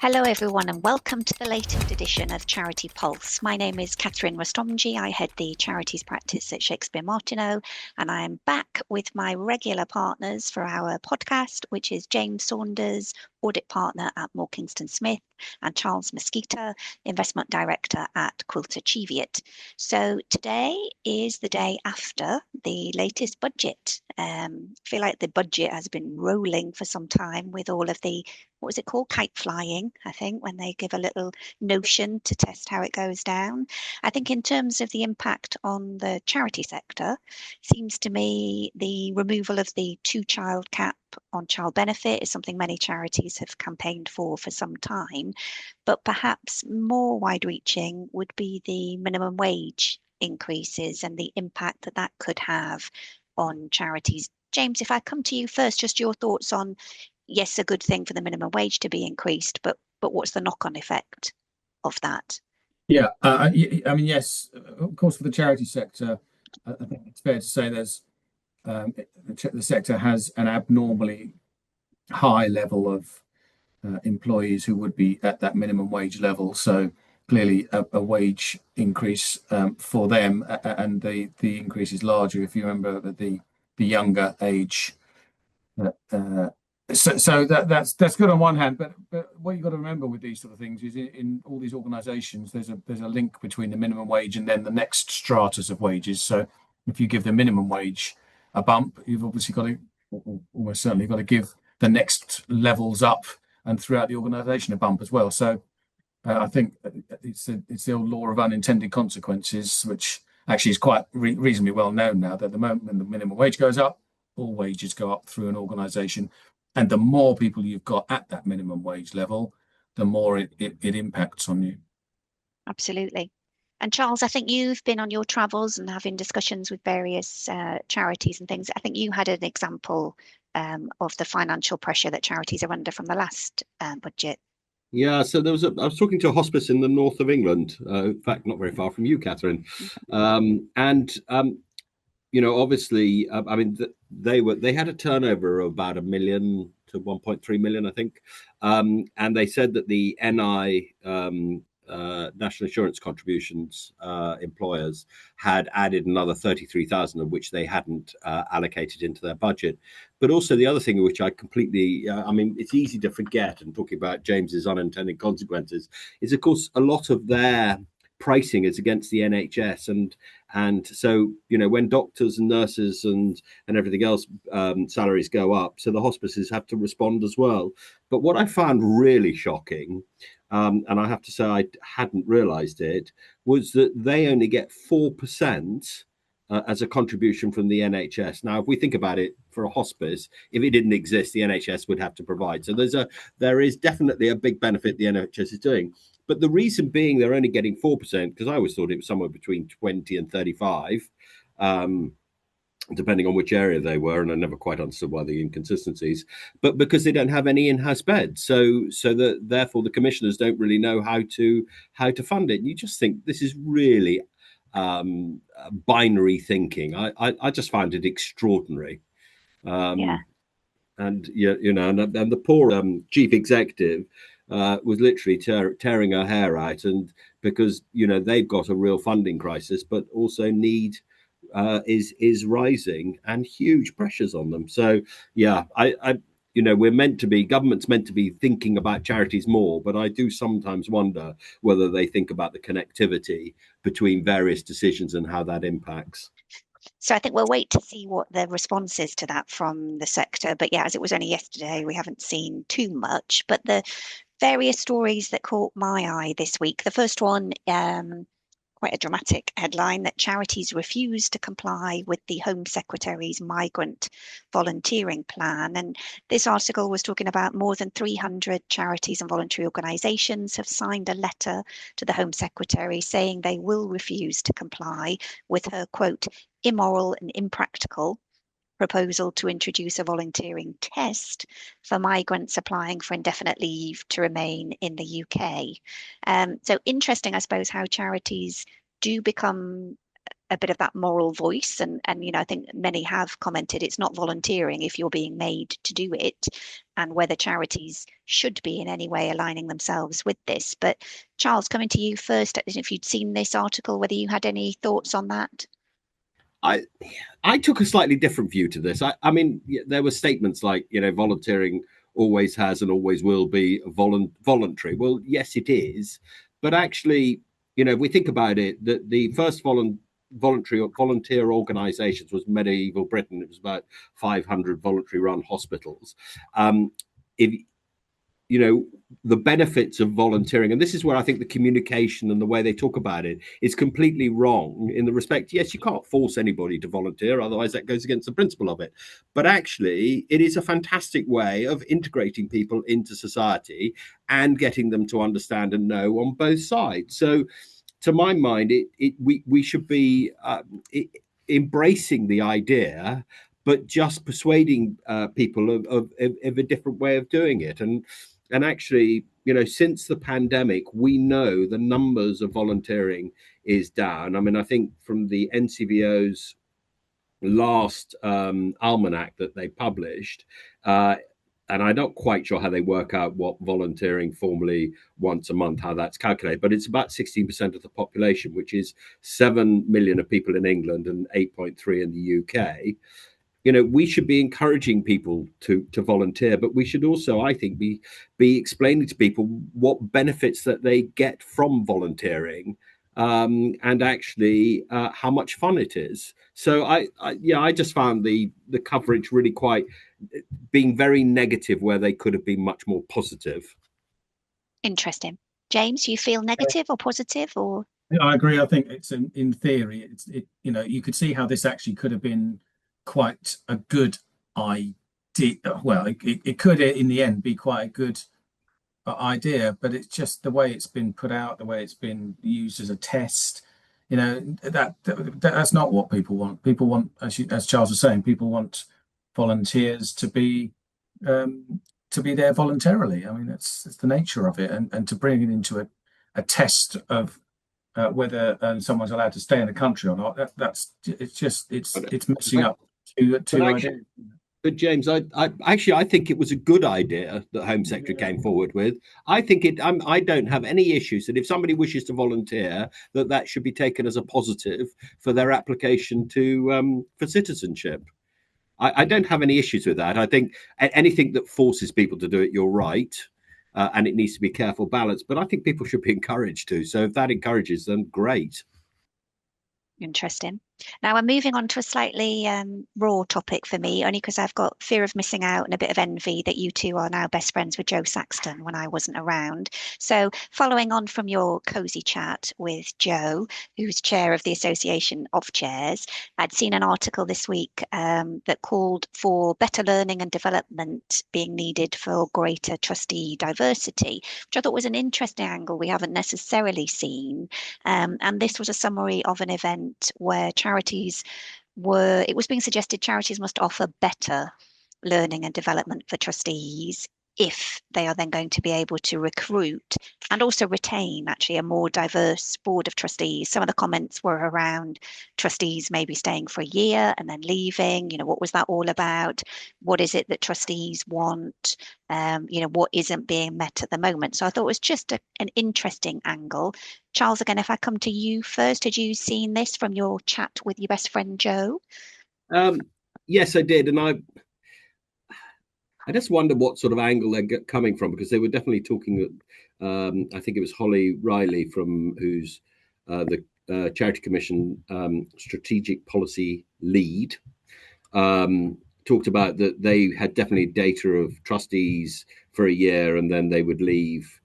Hello, everyone, and welcome to the latest edition of Charity Pulse. My name is Catherine Rostomji. I head the charities practice at Shakespeare Martineau, and I am back with my regular partners for our podcast, which is James Saunders, audit partner at Moore Kingston Smith, and Charles Mesquita, investment director at Quilter Cheviot. So today is the day after the latest budget. I feel like the budget has been rolling for some time with all of the, what was it called? Kite flying, I think, when they give a little notion to test how it goes down. I think in terms of the impact on the charity sector, seems to me the removal of the two-child cap on child benefit is something many charities have campaigned for some time, but perhaps more wide-reaching would be the minimum wage increases and the impact that that could have on charities. James, if I come to you first, just your thoughts on, yes, a good thing for the minimum wage to be increased, but what's the knock-on effect of that? Yeah, I mean, yes, of course, for the charity sector, I think it's fair to say the sector has an abnormally high level of employees who would be at that minimum wage level. So clearly, a wage increase for them, and the increase is larger if you remember that the younger age. So that's good on one hand, but what you've got to remember with these sort of things is in all these organisations, there's a link between the minimum wage and then the next stratus of wages. So if you give the minimum wage a bump, you've obviously got to, or almost certainly got to give the next levels up and throughout the organisation a bump as well. So I think it's the old law of unintended consequences, which actually is quite reasonably well known now, that at the moment when the minimum wage goes up, all wages go up through an organisation. And the more people you've got at that minimum wage level, the more it impacts on you. Absolutely. And Charles, I think you've been on your travels and having discussions with various charities and things. I think you had an example of the financial pressure that charities are under from the last budget. Yeah, so I was talking to a hospice in the north of England, in fact, not very far from you, Catherine. Obviously, I mean, they had a turnover of about 1 million to 1.3 million, I think, and they said that the NI national insurance contributions employers had added another 33,000, of which they hadn't allocated into their budget. But also the other thing, which I completely, I mean, it's easy to forget, and talking about James's unintended consequences, is of course a lot of their pricing is against the NHS, and so when doctors and nurses and everything else salaries go up, so the hospices have to respond as well. But what I found really shocking, and I have to say I hadn't realised it, was that they only get 4% as a contribution from the NHS. Now, if we think about it, for a hospice, if it didn't exist, the NHS would have to provide. So there is definitely a big benefit the NHS is doing. But the reason being they're only getting 4%, because I always thought it was somewhere between 20 and 35, depending on which area they were, and I never quite understood why the inconsistencies, but because they don't have any in-house beds. So that therefore the commissioners don't really know how to fund it. And you just think this is really binary thinking. I just found it extraordinary. Yeah. And and the poor chief executive was literally tearing her hair out, and because they've got a real funding crisis, but also need is rising and huge pressures on them. So yeah, government's meant to be thinking about charities more, but I do sometimes wonder whether they think about the connectivity between various decisions and how that impacts. So I think we'll wait to see what the response is to that from the sector. But yeah, as it was only yesterday, we haven't seen too much. But the various stories that caught my eye this week, the first one, quite a dramatic headline, that charities refuse to comply with the Home Secretary's migrant volunteering plan. And this article was talking about more than 300 charities and voluntary organisations have signed a letter to the Home Secretary saying they will refuse to comply with her, quote, immoral and impractical proposal to introduce a volunteering test for migrants applying for indefinite leave to remain in the UK. So interesting, I suppose, how charities do become a bit of that moral voice, and I think many have commented it's not volunteering if you're being made to do it, and whether charities should be in any way aligning themselves with this. But Charles, coming to you first, if you'd seen this article, whether you had any thoughts on that. I took a slightly different view to this. I mean, there were statements like, volunteering always has and always will be voluntary. Well, yes, it is. But actually, if we think about it, the first volunteer organizations was medieval Britain. It was about 500 voluntary run hospitals. If the benefits of volunteering, and this is where I think the communication and the way they talk about it is completely wrong, in the respect, yes, you can't force anybody to volunteer, otherwise that goes against the principle of it. But actually, it is a fantastic way of integrating people into society and getting them to understand and know on both sides. So to my mind, we should be embracing the idea, but just persuading people of a different way of doing it. And actually, since the pandemic, we know the numbers of volunteering is down. I mean, I think from the NCVO's last almanac that they published, and I'm not quite sure how they work out what volunteering formally once a month, how that's calculated, but it's about 16% of the population, which is 7 million of people in England and 8.3 in the UK. We should be encouraging people to volunteer, but we should also, I think, be explaining to people what benefits that they get from volunteering, and actually how much fun it is. So I just found the coverage really quite being very negative, where they could have been much more positive. Interesting. James, you feel negative or positive, or? Yeah, I agree. I think it's in theory, you could see how this actually could have been quite a good idea. Well, it could in the end be quite a good idea, but it's just the way it's been put out, the way it's been used as a test. That's not what people want. People want, as Charles was saying, people want volunteers to be there voluntarily. I mean, it's the nature of it, and to bring it into a test of whether someone's allowed to stay in the country or not. It's messing up two ideas. But James, I think it was a good idea that Home Secretary came forward with. I think I don't have any issues that if somebody wishes to volunteer, that should be taken as a positive for their application for citizenship. I don't have any issues with that. I think anything that forces people to do it, you're right, and it needs to be careful balance. But I think people should be encouraged to. So if that encourages them, great. Interesting. Now we're moving on to a slightly raw topic for me, only because I've got fear of missing out and a bit of envy that you two are now best friends with Joe Saxton when I wasn't around. So following on from your cosy chat with Joe, who's chair of the Association of Chairs, I'd seen an article this week that called for better learning and development being needed for greater trustee diversity, which I thought was an interesting angle we haven't necessarily seen. And this was a summary of an event where it was being suggested charities must offer better learning and development for trustees if they are then going to be able to recruit and also retain actually a more diverse board of trustees. Some of the comments were around trustees maybe staying for a year and then leaving. What was that all about? What is it that trustees want? What isn't being met at the moment? So I thought it was just an interesting angle. Charles, again, if I come to you first, had you seen this from your chat with your best friend Joe? Yes, I did. And I just wonder what sort of angle they're coming from, because they were definitely talking. I think it was Holly Riley, who's the Charity Commission strategic policy lead, talked about that they had definitely data of trustees for a year and then they would leave.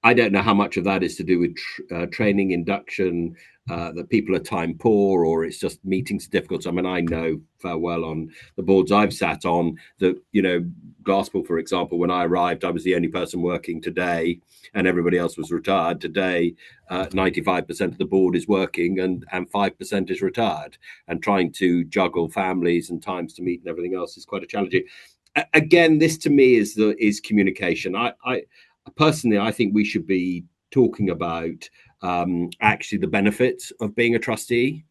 I don't know how much of that is to do with training, induction, that people are time poor, or it's just meetings are difficult. I mean, I know fair well on the boards I've sat on that, Glasspool, for example, when I arrived, I was the only person working today and everybody else was retired. Today, 95% of the board is working and 5% is retired, and trying to juggle families and times to meet and everything else is quite a challenging. Again, this to me is communication. I personally, I think we should be talking about actually the benefits of being a trustee.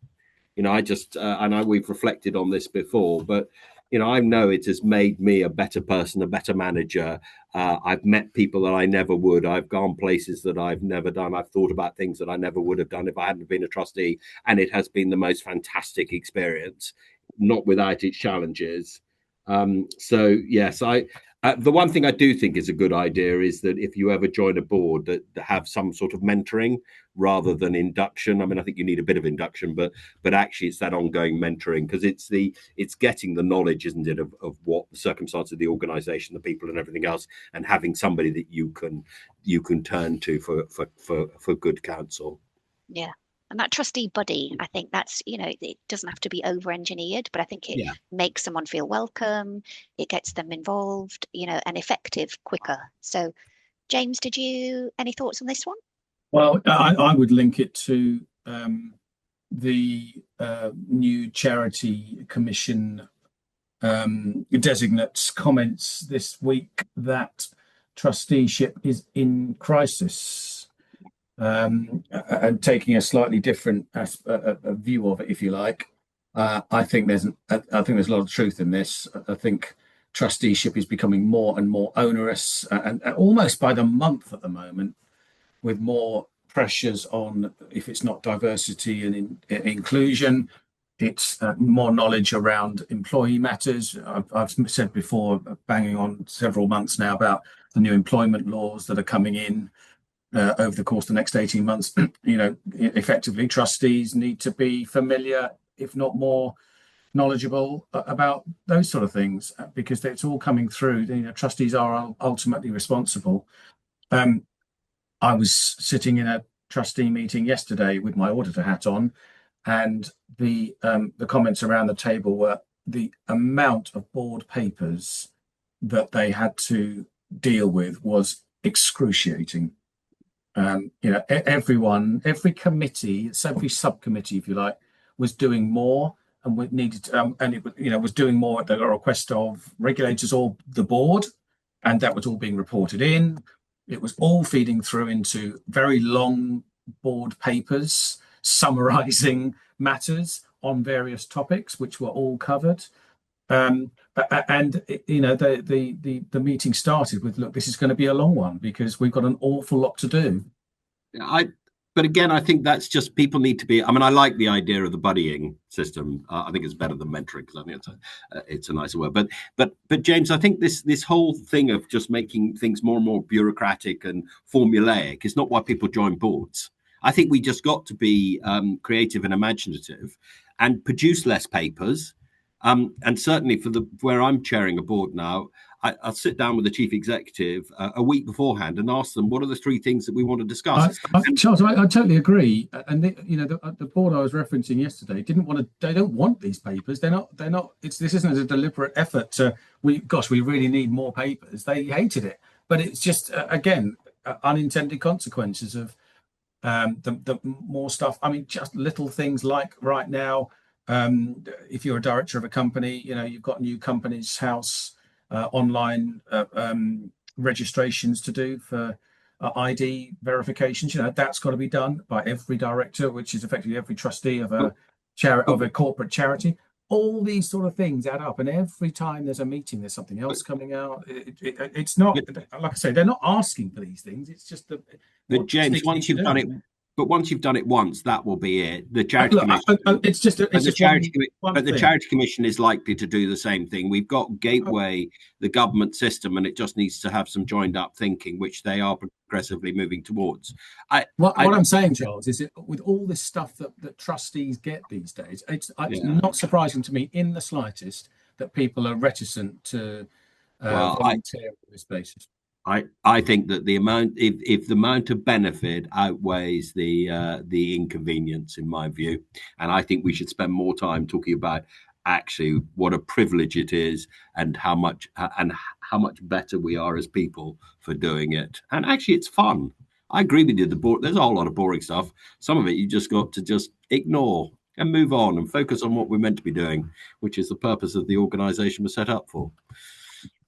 I know we've reflected on this before, but I know it has made me a better person, a better manager. I've met people that I never would. I've gone places that I've never done. I've thought about things that I never would have done if I hadn't been a trustee. And it has been the most fantastic experience, not without its challenges. So yes, the one thing I do think is a good idea is that if you ever join a board, that have some sort of mentoring rather than induction. I mean, I think you need a bit of induction, but actually it's that ongoing mentoring, because it's getting the knowledge, isn't it, of what the circumstance of the organization, the people and everything else, and having somebody that you can turn to for good counsel. Yeah. And that trustee buddy, I think that's, it doesn't have to be over engineered, but I think it makes someone feel welcome. It gets them involved, and effective quicker. So, James, any thoughts on this one? Well, I would link it to the new Charity Commission designates comments this week that trusteeship is in crisis. And taking a slightly different a view of it, if you like, I think there's a lot of truth in this. I think trusteeship is becoming more and more onerous, and almost by the month at the moment, with more pressures on, if it's not diversity and inclusion, it's more knowledge around employee matters. I've said before, banging on several months now, about the new employment laws that are coming in. Over the course of the next 18 months, effectively, trustees need to be familiar, if not more knowledgeable, about those sort of things, because it's all coming through. Trustees are ultimately responsible. I was sitting in a trustee meeting yesterday with my auditor hat on, and the comments around the table were the amount of board papers that they had to deal with was excruciating. Every committee, every subcommittee, if you like, was doing more, and we needed to, and it was doing more at the request of regulators or the board, and that was all being reported in. It was all feeding through into very long board papers summarising matters on various topics, which were all covered. The meeting started with, look, this is going to be a long one because we've got an awful lot to do. But again, I think that's just, people need to be. I mean, I like the idea of the buddying system. I think it's better than mentoring, because I think it's a nicer word. But James, I think this whole thing of just making things more and more bureaucratic and formulaic is not why people join boards. I think we just got to be creative and imaginative, and produce less papers. And certainly where I'm chairing a board now, I'll sit down with the chief executive a week beforehand and ask them, what are the 3 things that we want to discuss? Charles, I totally agree. And the board I was referencing yesterday they don't want these papers. They're not. This isn't a deliberate effort to. We really need more papers. They hated it, but it's just again unintended consequences of the more stuff. I mean, just little things like right now. If you're a director of a company, you've got new Companies House online registrations to do for ID verifications. That's got to be done by every director, which is effectively every trustee of a corporate charity. All these sort of things add up, and every time there's a meeting, there's something else coming out. It's not, like I say, they're not asking for these things. It's just But James, once you've done it. But once you've done it once, that will be it. The Charity Commission, the Charity Commission is likely to do the same thing. We've got Gateway, the government system, and it just needs to have some joined up thinking, which they are progressively moving towards. What I'm saying, Charles, is that with all this stuff that trustees get these days, it's not surprising to me in the slightest that people are reticent to volunteer on this basis. I think that the amount, if the amount of benefit outweighs the inconvenience, in my view, and I think we should spend more time talking about actually what a privilege it is, and how much better we are as people for doing it. And actually, it's fun. I agree with you. There's a whole lot of boring stuff. Some of it you just got to just ignore and move on and focus on what we're meant to be doing, which is the purpose of the organisation we're set up for.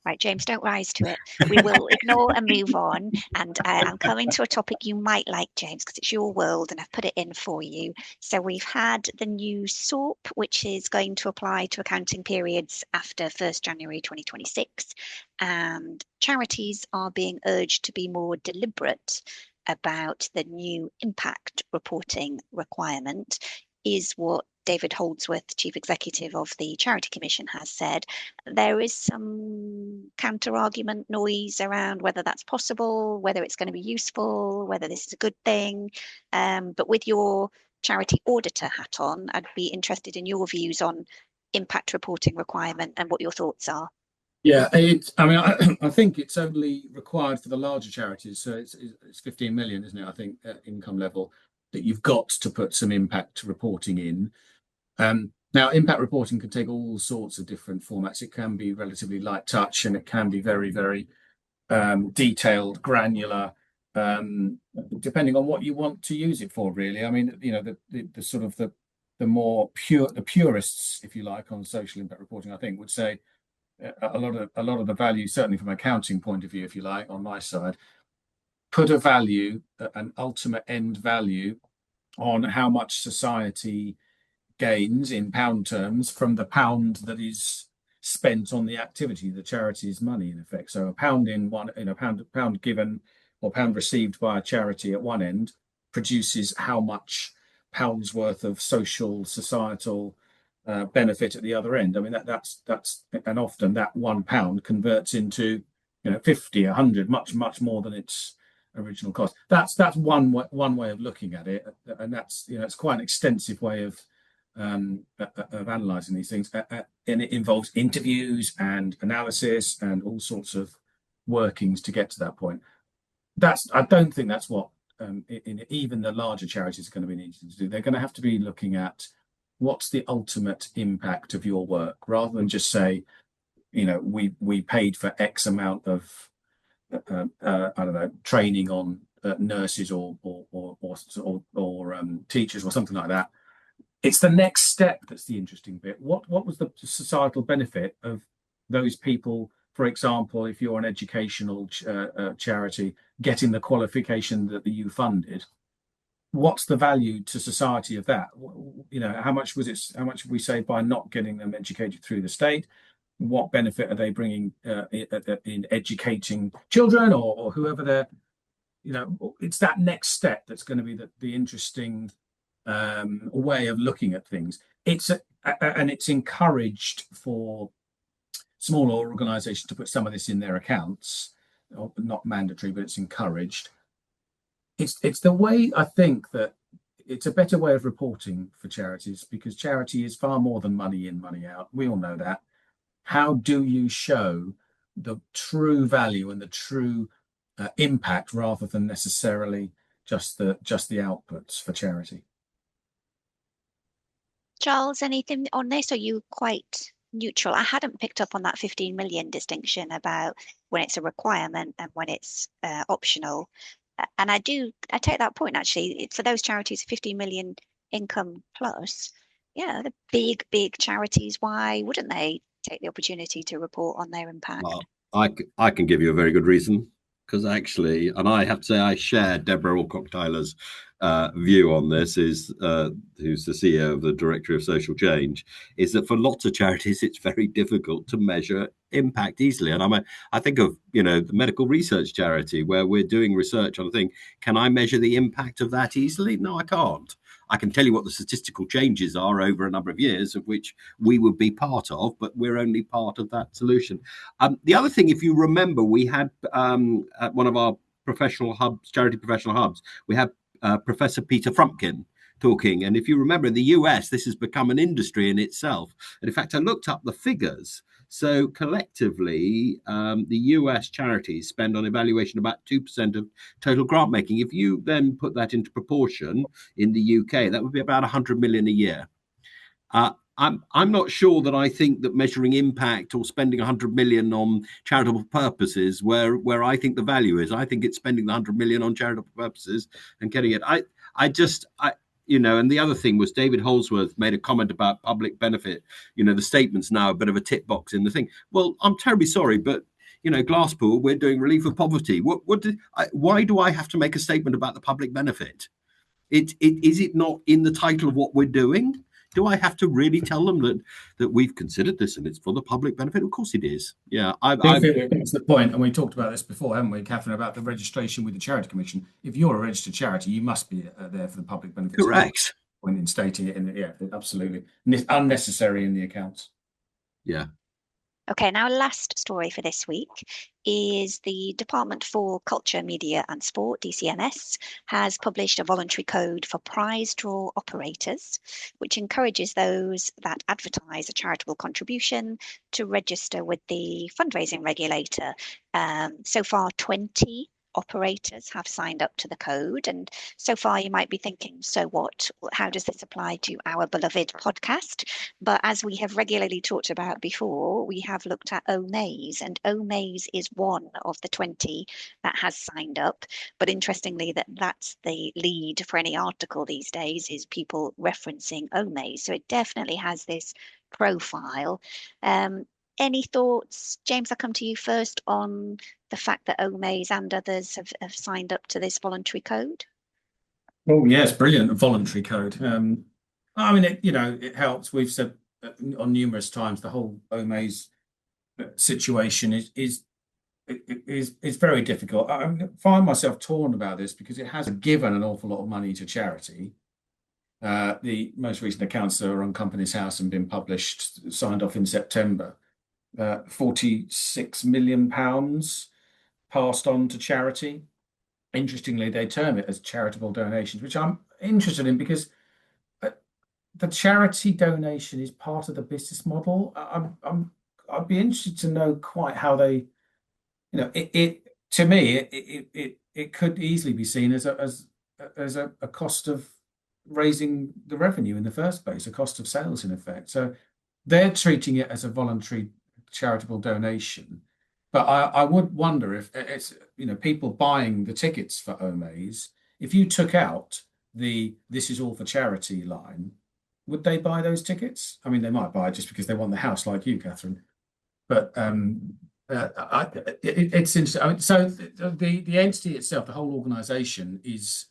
Right, James, don't rise to it. We will ignore and move on. And I'm coming to a topic you might like, James, because it's your world and I've put it in for you. So we've had the new SORP, which is going to apply to accounting periods after 1st January 2026. And charities are being urged to be more deliberate about the new impact reporting requirement, is what David Holdsworth, Chief Executive of the Charity Commission, has said. There is some counter-argument noise around whether that's possible, whether it's going to be useful, whether this is a good thing. But with your charity auditor hat on, I'd be interested in your views on impact reporting requirement and what your thoughts are. Yeah, I think it's only required for the larger charities. So it's 15 million, isn't it? I think income level that you've got to put some impact reporting in. Now, impact reporting can take all sorts of different formats. It can be relatively light touch, and it can be very, very detailed, granular, depending on what you want to use it for. Really, I mean, the sort of the more purists, if you like, on social impact reporting, I think, would say a lot of the value, certainly from an accounting point of view, if you like, on my side, put a value, an ultimate end value, on how much society gains in pound terms from the pound that is spent on the activity, the charity's money, in effect. So a pound pound given or pound received by a charity at one end produces how much pounds worth of social, societal benefit at the other end. I mean, that's and often that £1 converts into 50, 100, much more than its original cost. That's one way of looking at it, and that's it's quite an extensive way of analysing these things, and it involves interviews and analysis and all sorts of workings to get to that point. I don't think that's what even the larger charities are going to be needing to do. They're going to have to be looking at what's the ultimate impact of your work, rather than just say, we paid for X amount of I don't know, training on nurses or teachers or something like that. It's the next step that's the interesting bit. What was the societal benefit of those people, for example, if you're an educational charity, getting the qualification that you funded? What's the value to society of that? How much have we saved by not getting them educated through the state? What benefit are they bringing in educating children or whoever they're? It's that next step that's going to be the interesting way of looking at things. And it's encouraged for smaller organisations to put some of this in their accounts, not mandatory, but it's encouraged. It's the way, I think, that it's a better way of reporting for charities, because charity is far more than money in, money out. We all know that. How do you show the true value and the true impact, rather than necessarily just the outputs for charity? Charles, anything on this? Are you quite neutral? I hadn't picked up on that 15 million distinction about when it's a requirement and when it's optional. And I take that point, actually. For those charities, 15 million income plus, the big charities, why wouldn't they take the opportunity to report on their impact? Well, I can give you a very good reason, because actually, and I have to say, I share Deborah Alcock-Tyler's view on this, who's the CEO of the Directory of Social Change, is that for lots of charities, it's very difficult to measure impact easily. And I think of, the medical research charity, where we're doing research on a thing. Can I measure the impact of that easily? No, I can't. I can tell you what the statistical changes are over a number of years, of which we would be part of, but we're only part of that solution. The other thing, if you remember, we had at one of our charity professional hubs, we had Professor Peter Frumpkin talking. And if you remember, in the US, this has become an industry in itself. And in fact, I looked up the figures. So collectively, the US charities spend on evaluation about 2% of total grant making. If you then put that into proportion in the UK, that would be about 100 million a year. I'm not sure that I think that measuring impact or spending 100 million on charitable purposes where I think the value is. I think it's spending the 100 million on charitable purposes and getting it. And the other thing was, David Holdsworth made a comment about public benefit. The statement's now a bit of a tick box in the thing. Well, I'm terribly sorry, but Glasspool, we're doing relief of poverty. Why do I have to make a statement about the public benefit? Is it not in the title of what we're doing? Do I have to really tell them that we've considered this and it's for the public benefit? Of course it is. Yeah, That's the point, and we talked about this before, haven't we, Catherine, about the registration with the Charity Commission. If you're a registered charity, you must be there for the public benefit. correct. Point in stating it yeah, absolutely unnecessary in the accounts. Yeah. Okay, now last story for this week is the Department for Culture, Media and Sport, DCMS, has published a voluntary code for prize draw operators, which encourages those that advertise a charitable contribution to register with the fundraising regulator. So far, 20 operators have signed up to the code, and so far you might be thinking, so what? How does this apply to our beloved podcast? But as we have regularly talked about before, we have looked at Omaze, and Omaze is one of the 20 that has signed up. But interestingly, that's the lead for any article these days, is people referencing Omaze. So it definitely has this profile. Any thoughts, James? I'll come to you first on the fact that Omaze and others have signed up to this voluntary code. Oh yes, brilliant voluntary code. I mean, it helps. We've said on numerous times the whole Omaze situation is very difficult. I find myself torn about this because it has given an awful lot of money to charity. The most recent accounts that are on Companies House and been published, signed off in September. £46 million passed on to charity. Interestingly, they term it as charitable donations, which I'm interested in because the charity donation is part of the business model. I'd be interested to know quite how they, to me, it could easily be seen as a cost of raising the revenue in the first place, a cost of sales in effect. So they're treating it as a voluntary charitable donation. But I would wonder if it's, people buying the tickets for Omaze, if you took out the "this is all for charity" line, would they buy those tickets? I mean, they might buy it just because they want the house, like you, Catherine. But it's interesting. I mean, so the entity itself, the whole organisation, is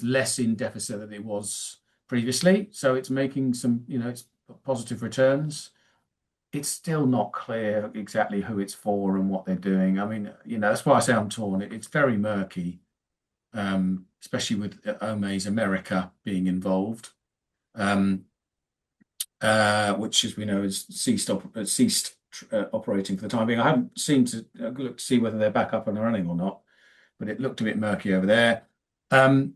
less in deficit than it was previously. So it's making some, it's positive returns. It's still not clear exactly who it's for and what they're doing. I mean, that's why I say I'm torn. It's very murky, especially with Omaze America being involved, which, as we know, has ceased operating for the time being. I haven't seen to look to see whether they're back up and running or not, but it looked a bit murky over there. And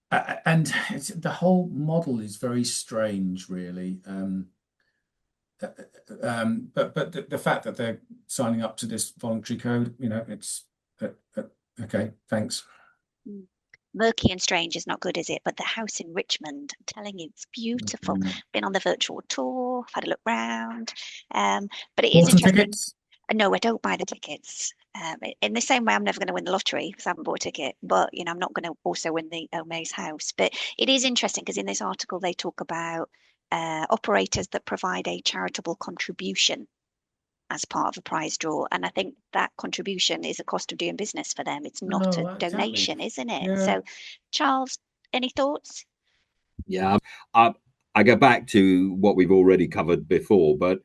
the whole model is very strange, really. But the fact that they're signing up to this voluntary code, it's okay. Thanks. Murky and strange is not good, is it? But the house in Richmond, I'm telling you, it's beautiful. Been on the virtual tour, had a look round. But it is interesting. Tickets? No, I don't buy the tickets. In the same way, I'm never going to win the lottery because I haven't bought a ticket. But I'm not going to also win the Omaze house. But it is interesting because in this article they talk about operators that provide a charitable contribution as part of a prize draw, and I think that contribution is a cost of doing business for them. It's not a donation, isn't it? Yeah. So, Charles, any thoughts? Yeah, I go back to what we've already covered before, but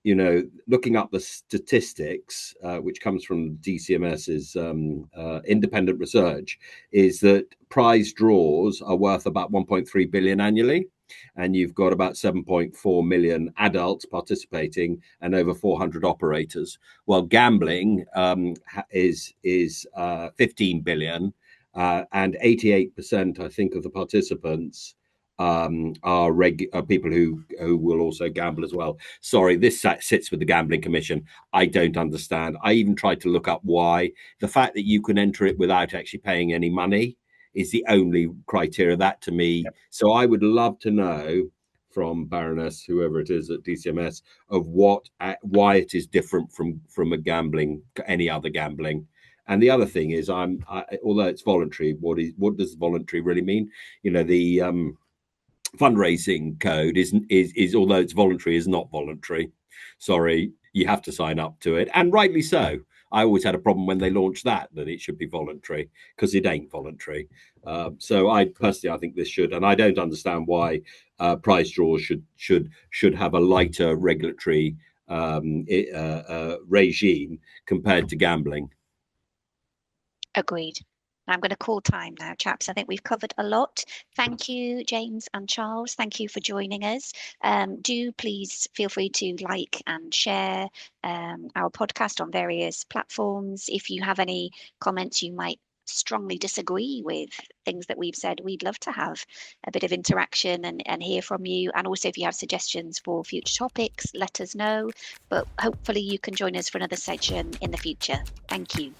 looking up the statistics, which comes from DCMS's independent research, is that prize draws are worth about 1.3 billion annually. And you've got about 7.4 million adults participating and over 400 operators. Well, gambling is 15 billion, and 88%, I think, of the participants are people who will also gamble as well. Sorry, this sits with the Gambling Commission. I don't understand. I even tried to look up why. The fact that you can enter it without actually paying any money is the only criteria. That to me. Yep. So I would love to know from Baroness, whoever it is at DCMS, of why it is different from a gambling, any other gambling. And the other thing is, although it's voluntary, what does voluntary really mean? The fundraising code is although it's voluntary, is not voluntary. Sorry, you have to sign up to it, and rightly so. I always had a problem when they launched that it should be voluntary, because it ain't voluntary. So I personally, I think this should, and I don't understand why prize draws should have a lighter regulatory regime compared to gambling. Agreed. I'm going to call time now, chaps. I think we've covered a lot. Thank you, James and Charles. Thank you for joining us. Do please feel free to like and share our podcast on various platforms. If you have any comments, you might strongly disagree with things that we've said, we'd love to have a bit of interaction and hear from you. And also, if you have suggestions for future topics, let us know. But hopefully you can join us for another session in the future. Thank you.